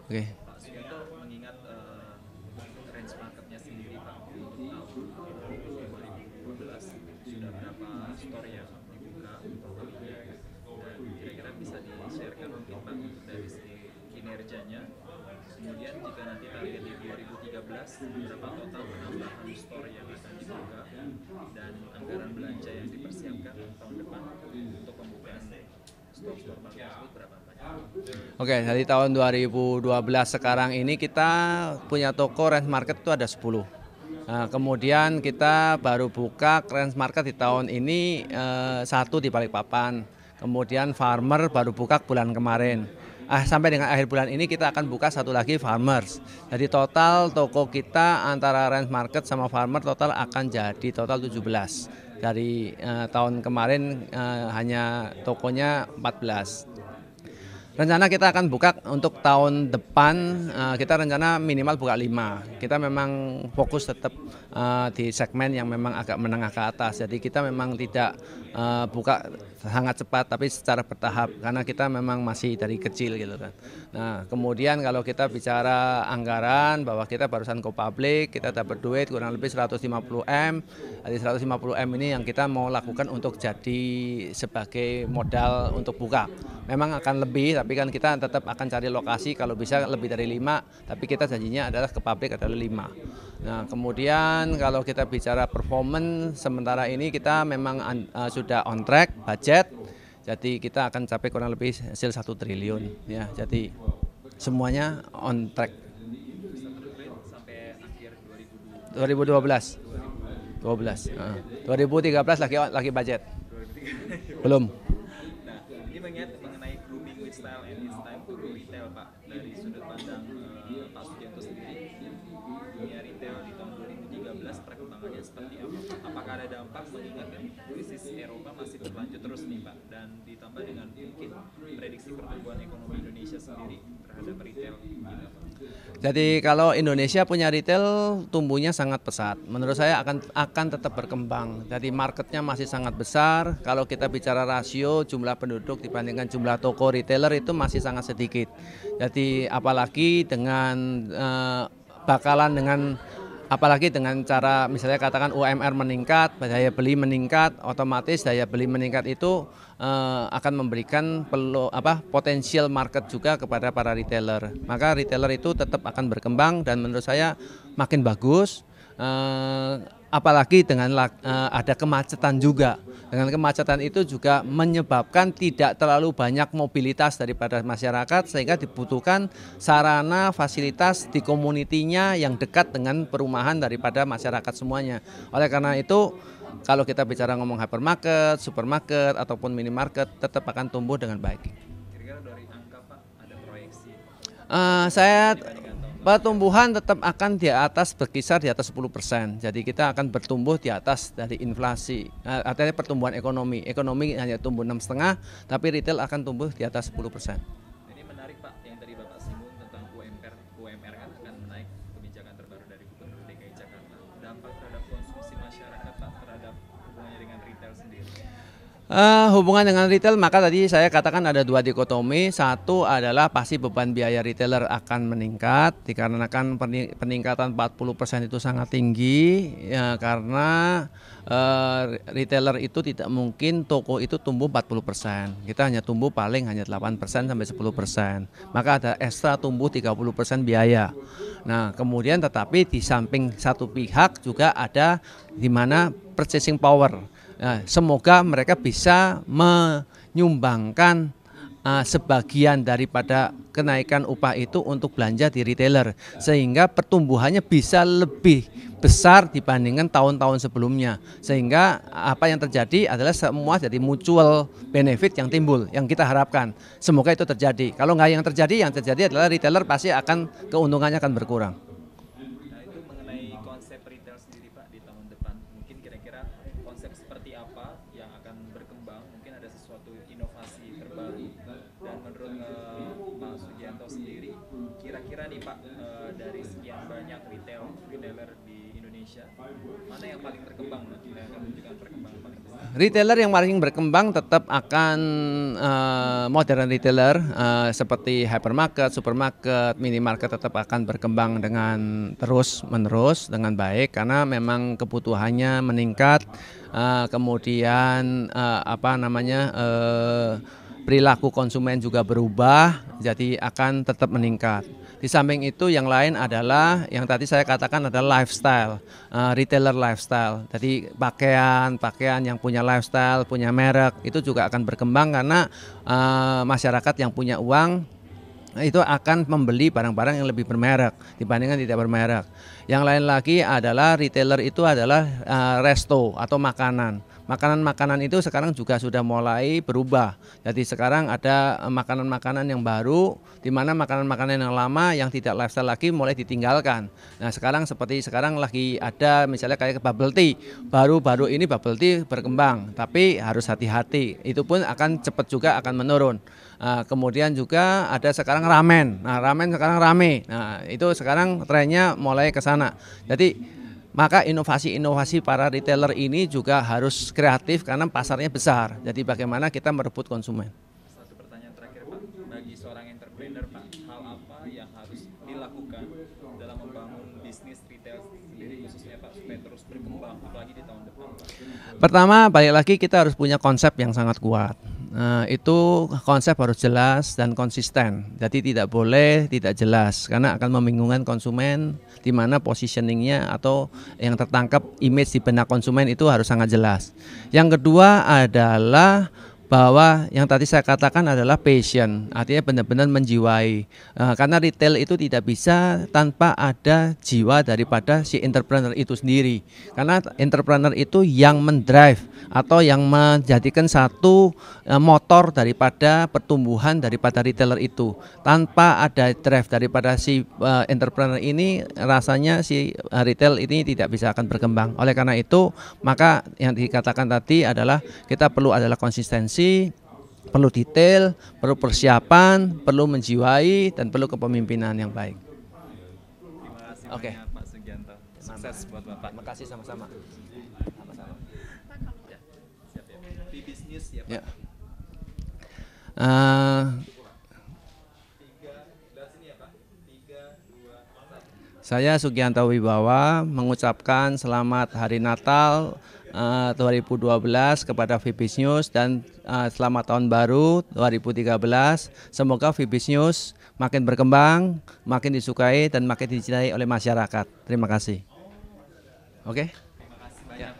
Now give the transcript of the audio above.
Oke. Pak Sugianto mengingat range marketnya sendiri Pak untuk tahun 2012 sudah berapa store yang dibuka totalnya, dan kira-kira bisa di-sharekan mungkin Pak untuk dari segi kinerjanya. Kemudian jika nanti target di 2013 berapa total penambahan store yang akan dibuka dan anggaran belanja yang dipersiapkan tahun depan untuk pembukaan store-store baru tersebut berapa Pak? Oke, dari tahun 2012 sekarang ini kita punya toko Range Market itu ada 10. Nah, kemudian kita baru buka Range Market di tahun ini satu di Balikpapan. Kemudian Farmer baru buka bulan kemarin. Sampai dengan akhir bulan ini kita akan buka satu lagi Farmers. Jadi total toko kita antara Range Market sama Farmer total akan jadi total 17. Dari tahun kemarin hanya tokonya 14. Rencana kita akan buka untuk tahun depan, kita rencana minimal buka 5. Kita memang fokus tetap di segmen yang memang agak menengah ke atas. Jadi kita memang tidak buka sangat cepat tapi secara bertahap karena kita memang masih dari kecil gitu kan. Nah, kemudian kalau kita bicara anggaran bahwa kita barusan go public, kita dapat duit kurang lebih 150 M. Dari 150 M ini yang kita mau lakukan untuk jadi sebagai modal untuk buka. Memang akan lebih, tapi kan kita tetap akan cari lokasi kalau bisa lebih dari 5, tapi kita janjinya adalah ke pabrik adalah 5. Nah, kemudian kalau kita bicara performance sementara ini kita memang sudah on track budget. Jadi kita akan capai kurang lebih hasil 1 triliun ya. Jadi semuanya on track. 1 triliun sampai akhir 2012. 12. 2013 lagi budget. 2003. Belum. Nah, ini mengenai grooming with style and it's time to go retail Pak. Dari sudut pandang Pak Sugianto sendiri, dunia retail di tahun 2013 perkembangannya seperti apa Pak? Apakah ada dampak mengingat kan krisis Eropa masih berlanjut terus nih Pak, dan ditambah dengan mungkin prediksi pertumbuhan ekonomi Indonesia sendiri terhadap retail gitu Pak? Jadi kalau Indonesia punya retail tumbuhnya sangat pesat. Menurut saya akan tetap berkembang. Jadi marketnya masih sangat besar. Kalau kita bicara rasio jumlah penduduk dibandingkan jumlah toko retailer itu masih sangat sedikit. Jadi apalagi dengan cara misalnya katakan UMR meningkat, daya beli meningkat, otomatis daya beli meningkat itu akan memberikan potensial market juga kepada para retailer. Maka retailer itu tetap akan berkembang dan menurut saya makin bagus. Apalagi dengan ada kemacetan juga. Dengan kemacetan itu juga menyebabkan tidak terlalu banyak mobilitas daripada masyarakat sehingga dibutuhkan sarana fasilitas di komunitinya yang dekat dengan perumahan daripada masyarakat semuanya. Oleh karena itu kalau kita bicara ngomong hypermarket, supermarket ataupun minimarket tetap akan tumbuh dengan baik. Kira-kira dari angka Pak ada proyeksi Saya dibandingkan tahun lalu? pertumbuhan tetap akan di atas berkisar di atas 10%. Jadi kita akan bertumbuh di atas dari inflasi. Artinya pertumbuhan ekonomi. Ekonomi hanya tumbuh 6,5, tapi retail akan tumbuh di atas 10%. Ini menarik Pak, yang tadi Bapak singgung tentang UMR. UMR kan akan naik, kebijakan terbaru dari Gubernur DKI Jakarta. Dampak terhadap konsumsi masyarakat Pak terhadap hubungannya dengan retail sendiri. Hubungan dengan retail, maka tadi saya katakan ada dua dikotomi. Satu adalah pasti beban biaya retailer akan meningkat dikarenakan peningkatan 40% itu sangat tinggi ya, karena retailer itu tidak mungkin toko itu tumbuh 40%. Kita hanya tumbuh paling hanya 8% sampai 10%. Maka ada ekstra tumbuh 30% biaya. Nah, kemudian tetapi di samping satu pihak juga ada di mana purchasing power. Nah, semoga mereka bisa menyumbangkan sebagian daripada kenaikan upah itu untuk belanja di retailer sehingga pertumbuhannya bisa lebih besar dibandingkan tahun-tahun sebelumnya, sehingga apa yang terjadi adalah semua jadi mutual benefit yang timbul yang kita harapkan. Semoga itu terjadi. Kalau nggak yang terjadi adalah retailer pasti akan keuntungannya akan berkurang. Nah, itu mengenai konsep retail sendiri Pak di tahun depan. Mungkin kira-kira konsep seperti apa yang akan berkembang? Mungkin ada sesuatu inovasi terbaru. Dan menurut Pak Sugianto sendiri, kira-kira nih Pak, dari sekian banyak retailer di Indonesia Indonesia, mana yang paling berkembang, Pak? Yang akan menunjukkan perkembangan paling besar? Retailer yang paling berkembang tetap akan modern retailer seperti hypermarket, supermarket, minimarket tetap akan berkembang dengan terus menerus dengan baik karena memang kebutuhannya meningkat, kemudian perilaku konsumen juga berubah, jadi akan tetap meningkat. Di samping itu yang lain adalah yang tadi saya katakan adalah lifestyle, retailer lifestyle. Jadi pakaian yang punya lifestyle, punya merek itu juga akan berkembang karena masyarakat yang punya uang itu akan membeli barang-barang yang lebih bermerek dibandingkan tidak bermerek. Yang lain lagi adalah retailer itu adalah resto atau makanan. Makanan-makanan itu sekarang juga sudah mulai berubah. Jadi sekarang ada makanan-makanan yang baru, di mana makanan-makanan yang lama yang tidak lifestyle lagi mulai ditinggalkan. Nah sekarang seperti sekarang lagi ada misalnya kayak bubble tea. Baru-baru ini bubble tea berkembang, tapi harus hati-hati. Itu pun akan cepat juga akan menurun. Kemudian juga ada sekarang ramen. Nah ramen sekarang rame. Nah itu sekarang trennya mulai ke sana. Jadi maka inovasi-inovasi para retailer ini juga harus kreatif karena pasarnya besar. Jadi bagaimana kita merebut konsumen. Satu pertanyaan terakhir, Pak. Bagi seorang entrepreneur, Pak, hal apa yang harus dilakukan dalam membangun bisnis retail sendiri khususnya, Pak, supaya terus berkembang apalagi di tahun depan, Pak? Pertama, balik lagi kita harus punya konsep yang sangat kuat. Itu konsep harus jelas dan konsisten. Jadi tidak boleh tidak jelas karena akan membingungkan konsumen di mana positioningnya atau yang tertangkap image di benak konsumen itu harus sangat jelas. Yang kedua adalah bahwa yang tadi saya katakan adalah passion, artinya benar-benar menjiwai. Karena retail itu tidak bisa tanpa ada jiwa daripada si entrepreneur itu sendiri. Karena entrepreneur itu yang mendrive atau yang menjadikan satu motor daripada pertumbuhan daripada retailer itu. Tanpa ada drive daripada si entrepreneur ini, rasanya si retail ini tidak bisa akan berkembang. Oleh karena itu, maka yang dikatakan tadi adalah kita perlu adalah konsistensi, perlu detail, perlu persiapan, perlu menjiwai, dan perlu kepemimpinan yang baik. Terima kasih Oke. banyak, Pak Sugianto. Sukses buat Bapak. Terima kasih sama-sama. Sama-sama. Ya, siap ya. Bibis News ya, Pak. Ya. Dari sini ya, Pak. 3, 2, 1. Saya Sugianto Wibawa mengucapkan selamat Hari Natal 2012 kepada Vibis News dan selamat tahun baru 2013. Semoga Vibis News makin berkembang, makin disukai dan makin dicintai oleh masyarakat. Terima kasih. Oke. Terima kasih banyak.